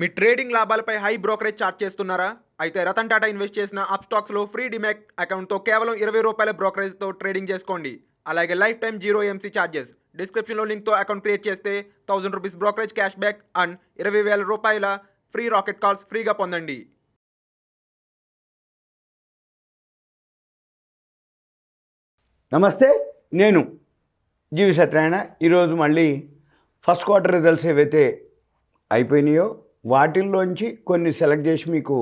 మీ trading లాభాలపై high brokerage charge చేస్తున్నారా? అయితే రతన్ టాటా ఇన్వెస్ట్ చేసిన అప్స్టాక్స్లో ఫ్రీ డిమాట్ అకౌంట్తో కేవలం ₹20 బ్రోకరేజ్తో ట్రేడింగ్ చేసుకోండి. అలాగే life time zero MC charges. డిస్క్రిప్షన్లో లింక్తో అకౌంట్ క్రియేట్ చేస్తే ₹1000 brokerage cash back and ₹20,000 free rocket calls ఫ్రీగా పొందండి. నమస్తే, నేను GVSatyanarayana. ఈరోజు మళ్ళీ ఫస్ట్ క్వార్టర్ రిజల్ట్స్ ఏవైతే అయిపోయినాయో వాటిల్లోంచి కొన్ని సెలెక్ట్ చేసి మీకు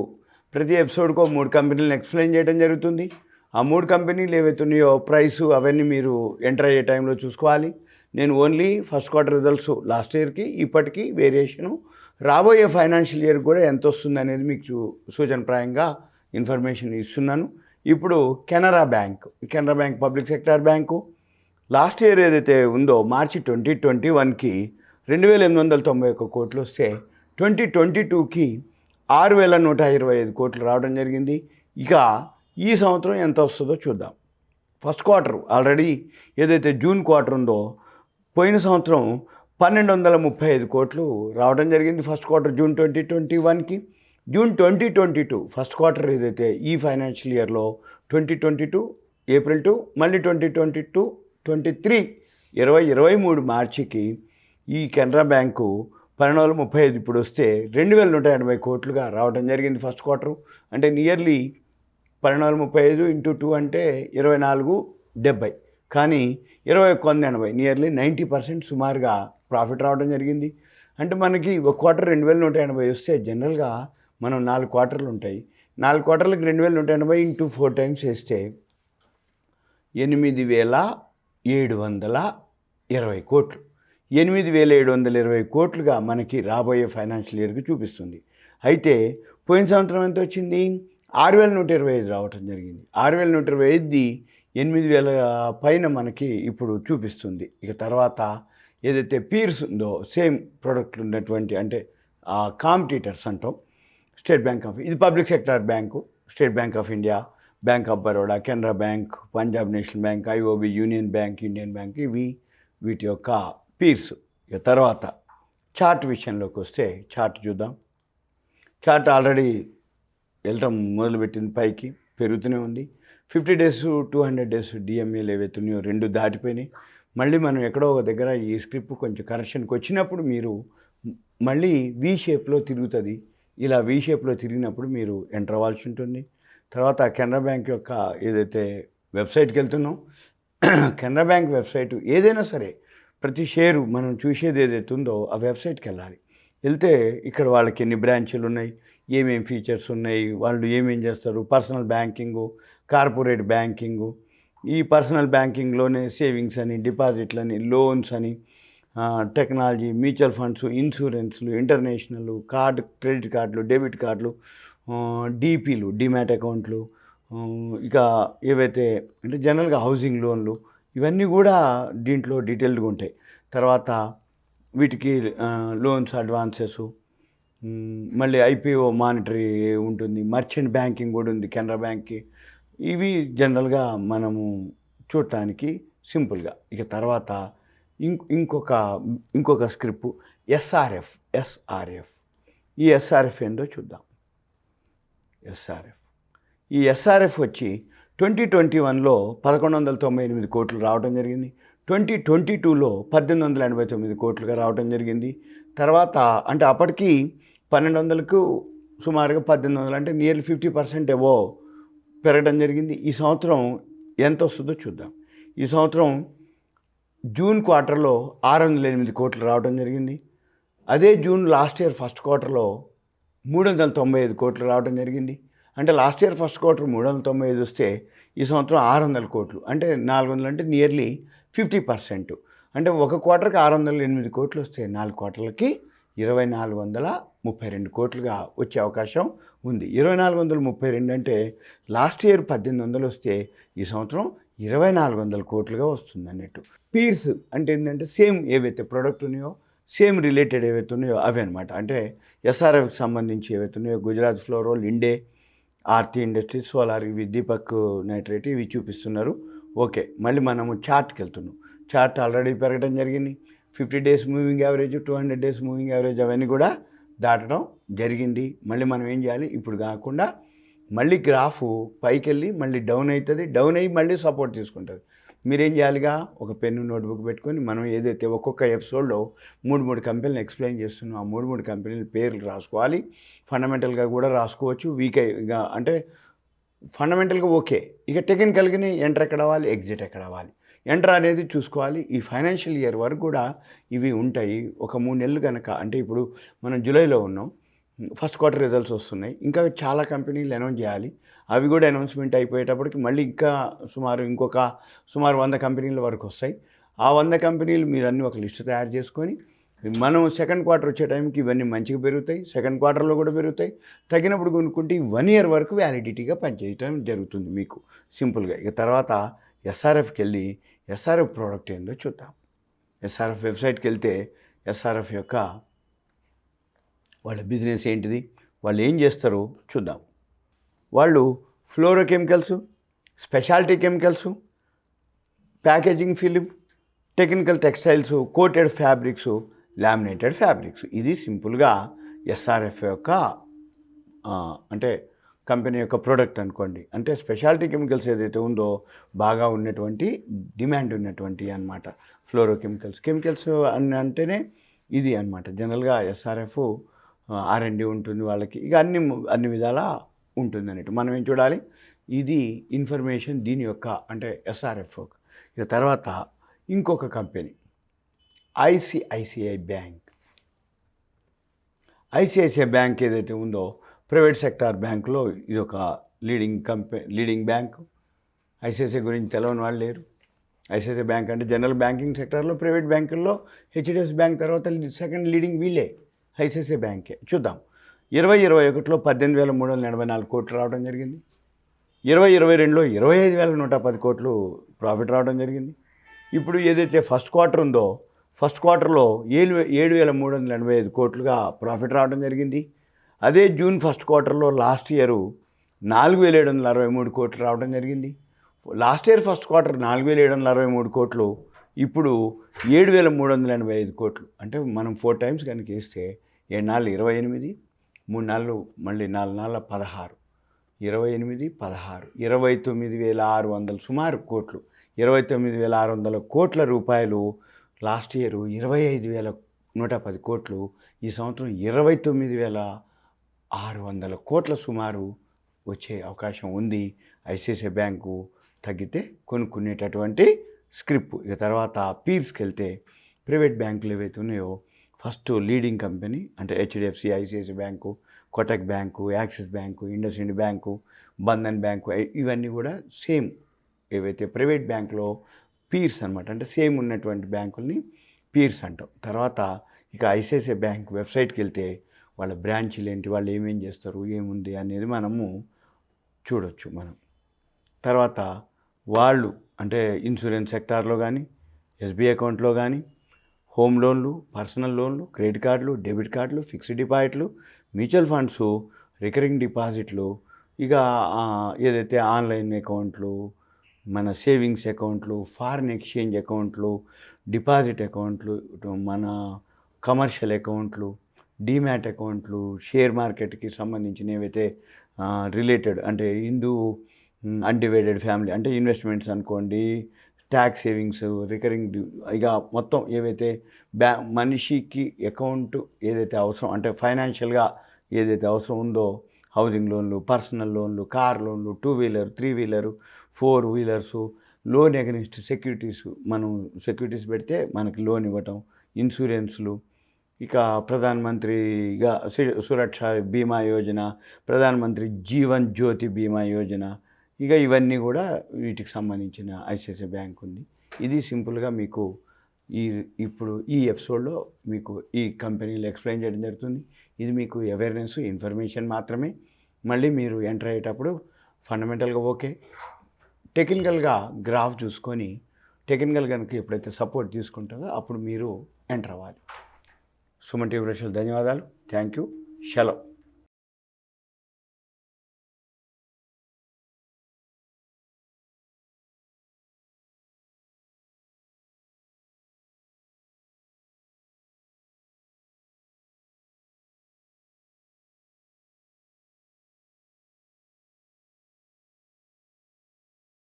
ప్రతి ఎపిసోడ్కో 3 కంపెనీలను ఎక్స్ప్లెయిన్ చేయడం జరుగుతుంది. ఆ 3 కంపెనీలు ఏవైతే ఉన్నాయో ప్రైస్ అవన్నీ మీరు ఎంటర్ అయ్యే టైంలో చూసుకోవాలి. నేను only first quarter results last ఇయర్కి ఇప్పటికీ వేరియేషను రాబోయే ఫైనాన్షియల్ ఇయర్ కూడా ఎంత వస్తుంది అనేది మీకు సూచనప్రాయంగా ఇన్ఫర్మేషన్ ఇస్తున్నాను. ఇప్పుడు Canara bank public sector bank last year ఏదైతే ఉందో మార్చి 2021కి 2,891 కోట్లు వస్తే 2022కి 6,125 కోట్లు రావడం జరిగింది. ఇక ఈ సంవత్సరం ఎంత వస్తుందో చూద్దాం. ఫస్ట్ క్వార్టర్ ఆల్రెడీ ఏదైతే జూన్ క్వార్టర్ ఉందో పోయిన సంవత్సరం 1,235 కోట్లు రావడం జరిగింది ఫస్ట్ క్వార్టర్ జూన్ 2021కి. జూన్ 2022 ఫస్ట్ క్వార్టర్ ఏదైతే ఈ ఫైనాన్షియల్ ఇయర్లో 2022 ఏప్రిల్ టు మళ్ళీ 2022 23 2023 మార్చికి ఈ కెనరా బ్యాంకు 1,235 ఇప్పుడు వస్తే 2,180 కోట్లుగా రావడం జరిగింది ఫస్ట్ క్వార్టరు. అంటే నియర్లీ 1,235 ఇంటూ 2 అంటే 24,70, కానీ 21,80 నియర్లీ 90% సుమారుగా ప్రాఫిట్ రావడం జరిగింది. అంటే మనకి ఒక క్వార్టర్ 2,180 వస్తే జనరల్గా మనం 4 క్వార్టర్లు ఉంటాయి. 4 క్వార్టర్లకు 2,180 ఇంటూ 4 టైమ్స్ వేస్తే 8,720 కోట్లు. 8,720 కోట్లుగా మనకి రాబోయే ఫైనాన్షియల్ ఇయర్కి చూపిస్తుంది. అయితే పోయిన సంవత్సరం ఎంత వచ్చింది? 6,125 రావటం జరిగింది. 6,125ది 8,000 పైన మనకి ఇప్పుడు చూపిస్తుంది. ఇక తర్వాత ఏదైతే పీర్స్ ఉందో సేమ్ ప్రోడక్ట్లు ఉన్నటువంటి అంటే కాంపిటీటర్స్ అంటాం, స్టేట్ బ్యాంక్ ఆఫ్ ఇది public sector bank, state bank of India, bank of Baroda, Canara bank, Punjab national bank, IOB, union bank, Indian bank, ఇవి వీటి యొక్క పీర్స్. ఇక తర్వాత చార్ట్ విషయంలోకి వస్తే చార్ట్ చూద్దాం. చార్ట్ ఆల్రెడీ వెళ్ళటం మొదలుపెట్టింది, పైకి పెరుగుతూనే ఉంది. 50 days 200 days DMAలు ఏవైతే ఉన్నాయో 2 దాటిపోయినాయి. మళ్ళీ మనం ఎక్కడో ఒక దగ్గర ఈ స్క్రిప్ట్ కొంచెం కరెక్షన్కి వచ్చినప్పుడు మీరు మళ్ళీ V షేప్లో తిరుగుతుంది. ఇలా V షేప్లో తిరిగినప్పుడు మీరు ఎంటర్ అవ్వాల్సి ఉంటుంది. తర్వాత కెనరా బ్యాంక్ యొక్క ఏదైతే వెబ్సైట్కి వెళ్తున్నాం, కెనరా బ్యాంక్ వెబ్సైట్ ఏదైనా సరే ప్రతి షేరు మనం చూసేది ఏదైతే ఉందో ఆ వెబ్సైట్కి వెళ్ళాలి. వెళ్తే ఇక్కడ వాళ్ళకి ఎన్ని బ్రాంచీలు ఉన్నాయి, ఏమేమి ఫీచర్స్ ఉన్నాయి, వాళ్ళు ఏమేం చేస్తారు, పర్సనల్ బ్యాంకింగు, కార్పొరేట్ బ్యాంకింగు, ఈ పర్సనల్ బ్యాంకింగ్లోనే సేవింగ్స్ అని, డిపాజిట్లని, లోన్స్ అని, టెక్నాలజీ, మ్యూచువల్ ఫండ్స్, ఇన్సూరెన్స్లు, ఇంటర్నేషనల్ కార్డు, క్రెడిట్ కార్డులు, డెబిట్ కార్డులు, DPలు, డిమాట్ అకౌంట్లు, ఇక ఏవైతే అంటే జనరల్గా హౌసింగ్ లోన్లు, ఇవన్నీ కూడా దీంట్లో డీటెయిల్డ్గా ఉంటాయి. తర్వాత వీటికి లోన్స్, అడ్వాన్సెస్, మళ్ళీ IPO మానిటరీ ఉంటుంది, మర్చెంట్ బ్యాంకింగ్ కూడా ఉంది కెనరా బ్యాంక్కి. ఇవి జనరల్గా మనము చూడటానికి సింపుల్గా. ఇక తర్వాత ఇంకొక స్క్రిప్ట్ SRF. ఈ SRF ఏందో చూద్దాం. ఈ SRF వచ్చి 2021లో 1,198 కోట్లు రావడం జరిగింది. 2022లో 1,889 కోట్లుగా రావడం జరిగింది. తర్వాత అంటే అప్పటికి 1,200కు సుమారుగా 1,800 అంటే నియర్లీ 50% ఏవో పెరగడం జరిగింది. ఈ సంవత్సరం ఎంత వస్తుందో చూద్దాం. ఈ సంవత్సరం జూన్ క్వార్టర్లో 608 కోట్లు రావడం జరిగింది. అదే జూన్ లాస్ట్ ఇయర్ ఫస్ట్ క్వార్టర్లో 395 కోట్లు రావడం జరిగింది. అంటే లాస్ట్ ఇయర్ ఫస్ట్ క్వార్టర్ 395 వస్తే ఈ సంవత్సరం 600 కోట్లు, అంటే 400 అంటే నియర్లీ 50%. అంటే ఒక క్వార్టర్కి 608 కోట్లు వస్తే 4 క్వార్టర్లకి 2,432 కోట్లుగా వచ్చే అవకాశం ఉంది. 2,432 అంటే లాస్ట్ ఇయర్ 1,800 వస్తే ఈ సంవత్సరం 2,400 కోట్లుగా వస్తుంది అన్నట్టు. పీర్స్ అంటే ఏంటంటే సేమ్ ఏవైతే ప్రోడక్ట్ ఉన్నాయో సేమ్ రిలేటెడ్ ఏవైతే ఉన్నాయో అవే అనమాట. అంటే SRFకి సంబంధించి ఏవైతే ఉన్నాయో Gujarat ఫ్లోరో, Linde, Aarti industries, solar, ఇవి దీపక్ నైట్రేట్, ఇవి చూపిస్తున్నారు. ఓకే, మళ్ళీ మనము చార్ట్కి వెళ్తున్నాం. చార్ట్ ఆల్రెడీ పెరగడం జరిగింది. 50 days moving average, 200 days moving average అవన్నీ కూడా దాటడం జరిగింది. మళ్ళీ మనం ఏం చేయాలి, ఇప్పుడు కాకుండా మళ్ళీ గ్రాఫ్ పైకి వెళ్ళి మళ్ళీ డౌన్ అవుతుంది, డౌన్ అయ్యి మళ్ళీ సపోర్ట్ తీసుకుంటుంది. మీరేం చేయాలిగా, ఒక పెన్ను నోట్బుక్ పెట్టుకొని మనం ఏదైతే ఒక్కొక్క ఎపిసోడ్లో 3 కంపెనీలు ఎక్స్ప్లెయిన్ చేస్తున్నాం, ఆ 3 కంపెనీల పేర్లు రాసుకోవాలి. ఫండమెంటల్గా కూడా రాసుకోవచ్చు, వీక్గా అంటే ఫండమెంటల్గా ఓకే. ఇక టెక్నికల్గానే ఎంటర్ ఎక్కడ అవ్వాలి, ఎగ్జిట్ ఎక్కడ అవ్వాలి, ఎంటర్ అనేది చూసుకోవాలి. ఈ ఫైనాన్షియల్ ఇయర్ వరకు కూడా ఇవి ఉంటాయి. ఒక 3 నెలలు కనుక, అంటే ఇప్పుడు మనం జూలైలో ఉన్నాం, ఫస్ట్ క్వార్టర్ రిజల్ట్స్ వస్తున్నాయి, ఇంకా చాలా కంపెనీలు అనౌన్స్ చేయాలి. అవి కూడా అనౌన్స్మెంట్ అయిపోయేటప్పటికి మళ్ళీ ఇంకా సుమారు 100 కంపెనీల వరకు వస్తాయి. ఆ 100 కంపెనీలు మీరు అన్నీ ఒక లిస్ట్ తయారు చేసుకొని, మనం సెకండ్ క్వార్టర్ వచ్చే టైంకి ఇవన్నీ మంచిగా పెరుగుతాయి, సెకండ్ క్వార్టర్లో కూడా పెరుగుతాయి. తగినప్పుడు కొనుక్కుంటే 1 ఇయర్ వరకు వ్యాలిడిటీగా పనిచేయటం జరుగుతుంది మీకు సింపుల్గా. ఇక తర్వాత ఎస్ఆర్ఎఫ్కి వెళ్ళి ఎస్ఆర్ఎఫ్ ప్రోడక్ట్ ఏందో చూద్దాం. ఎస్ఆర్ఎఫ్ వెబ్సైట్కి వెళ్తే ఎస్ఆర్ఎఫ్ యొక్క వాళ్ళ బిజినెస్ ఏంటిది, వాళ్ళు ఏం చేస్తారో చూద్దాం. వాళ్ళు fluorochemicals, specialty chemicals, packaging film, technical textiles, coated fabrics, laminated fabrics. ఇది సింపుల్గా ఎస్ఆర్ఎఫ్ యొక్క అంటే కంపెనీ యొక్క ప్రోడక్ట్ అనుకోండి. అంటే స్పెషాలిటీ కెమికల్స్ ఏదైతే ఉందో బాగా ఉన్నటువంటి డిమాండ్ ఉన్నటువంటి అన్నమాట. కెమికల్స్ అని అంటేనే ఇది అన్నమాట. జనరల్గా ఎస్ఆర్ఎఫ్ R&D ఉంటుంది వాళ్ళకి, ఇక అన్ని విధాలా ఉంటుంది అన్నట్టు. మనం ఏం చూడాలి, ఇది ఇన్ఫర్మేషన్ దీని యొక్క అంటే ఎస్ఆర్ఎఫ్. ఇక తర్వాత ఇంకొక company ICICI bank. ICICI bank ఏదైతే ఉందో ప్రైవేట్ సెక్టార్ బ్యాంకులో ఇది ఒక లీడింగ్ బ్యాంక్. ఐసిఐసిఐ గురించి తెలవని వాళ్ళు లేరు. ఐసిఐసిఐ బ్యాంక్ అంటే జనరల్ బ్యాంకింగ్ సెక్టార్లో ప్రైవేట్ బ్యాంకుల్లో హెచ్డిఎఫ్సి బ్యాంక్ తర్వాత సెకండ్ లీడింగ్ వీళ్ళే, ఐసిఐసిఐ బ్యాంకే. చూద్దాం. 2021లో 18,384 కోట్లు రావడం జరిగింది. 2022లో 25,110 కోట్లు ప్రాఫిట్ రావడం జరిగింది. ఇప్పుడు ఏదైతే ఫస్ట్ క్వార్టర్ ఉందో ఫస్ట్ క్వార్టర్లో 7,385 కోట్లుగా ప్రాఫిట్ రావడం జరిగింది. అదే జూన్ ఫస్ట్ క్వార్టర్లో లాస్ట్ ఇయర్ 4,763 కోట్లు రావడం జరిగింది. లాస్ట్ ఇయర్ ఫస్ట్ క్వార్టర్ 4,763 కోట్లు, ఇప్పుడు 7,385 కోట్లు. అంటే మనం 4 టైమ్స్ కనుక వేస్తే 7 నాలుగు 28, 3 నాలుగు మళ్ళీ 4 నాలుగు 16, 28, 16, 29,600 సుమారు కోట్లు, 29,600 కోట్ల రూపాయలు. లాస్ట్ ఇయర్ 25,110 కోట్లు, ఈ సంవత్సరం 29,600 కోట్ల సుమారు వచ్చే అవకాశం ఉంది. ఐసిఐసిఐ బ్యాంకు తగ్గితే కొనుక్కునేటటువంటి స్క్రిప్ట్. ఇక తర్వాత పీర్స్కి వెళ్తే ప్రైవేట్ బ్యాంకులు ఏవైతే ఉన్నాయో ఫస్ట్ లీడింగ్ కంపెనీ అంటే HDFC, ICICI bank, Kotak bank, Axis bank, IndusInd bank, Bandhan bank, ఇవన్నీ కూడా సేమ్ ఏవైతే ప్రైవేట్ బ్యాంకులో పీర్స్ అనమాట. అంటే సేమ్ ఉన్నటువంటి బ్యాంకుల్ని పీర్స్ అంటాం. తర్వాత ఇక ఐసిఐసిఐ బ్యాంక్ వెబ్సైట్కి వెళ్తే వాళ్ళ బ్రాంచీలు ఏంటి, వాళ్ళు ఏమేం చేస్తారు, ఏముంది అనేది మనము చూడొచ్చు మనం. తర్వాత వాళ్ళు అంటే ఇన్సూరెన్స్ సెక్టార్లో కానీ, ఎస్బీఐ అకౌంట్లో కానీ, హోమ్ లోన్లు, పర్సనల్ లోన్లు, క్రెడిట్ కార్డులు, డెబిట్ కార్డులు, ఫిక్స్డ్ డిపాజిట్లు, మ్యూచువల్ ఫండ్స్, రికరింగ్ డిపాజిట్లు, ఇక ఏదైతే ఆన్లైన్ అకౌంట్లు, మన సేవింగ్స్ అకౌంట్లు, ఫారిన్ ఎక్స్చేంజ్ అకౌంట్లు, డిపాజిట్ అకౌంట్లు, మన కమర్షియల్ అకౌంట్లు, డిమాట్ అకౌంట్లు, షేర్ మార్కెట్కి సంబంధించిన ఏవైతే రిలేటెడ్ అంటే హిందూ అన్డివైడెడ్ ఫ్యామిలీ అంటే ఇన్వెస్ట్మెంట్స్ అనుకోండి, ట్యాక్స్ సేవింగ్స్, రికరింగ్, ఇక మొత్తం ఏవైతే మనిషికి అకౌంట్ ఏదైతే అవసరం అంటే ఫైనాన్షియల్గా ఏదైతే అవసరం ఉందో, హౌసింగ్ లోన్లు, పర్సనల్ లోన్లు, కార్ లోన్లు, 2 wheeler, 3 wheeler, 4 wheelers, loan against securities, మనం సెక్యూరిటీస్ పెడితే మనకి లోన్ ఇవ్వటం, ఇన్సూరెన్స్లు, ఇక ప్రధానమంత్రిగా సురక్ష బీమా యోజన, ప్రధానమంత్రి జీవన్ జ్యోతి బీమా యోజన, ఇక ఇవన్నీ కూడా వీటికి సంబంధించిన ఐసిఐసిఐ బ్యాంక్ ఉంది. ఇది సింపుల్గా మీకు ఇప్పుడు ఈ ఎపిసోడ్లో మీకు ఈ కంపెనీలు ఎక్స్ప్లెయిన్ చేయడం జరుగుతుంది. ఇది మీకు అవేర్నెస్ ఇన్ఫర్మేషన్ మాత్రమే. మళ్ళీ మీరు ఎంటర్ అయ్యేటప్పుడు ఫండమెంటల్గా ఓకే, టెక్నికల్గా గ్రాఫ్ చూసుకొని టెక్నికల్ కనుక ఎప్పుడైతే సపోర్ట్ తీసుకుంటుందో అప్పుడు మీరు ఎంటర్ అవ్వాలి. సుమన్ టీవీ ప్రేక్షకులకు ధన్యవాదాలు. Thank you. సెలవు.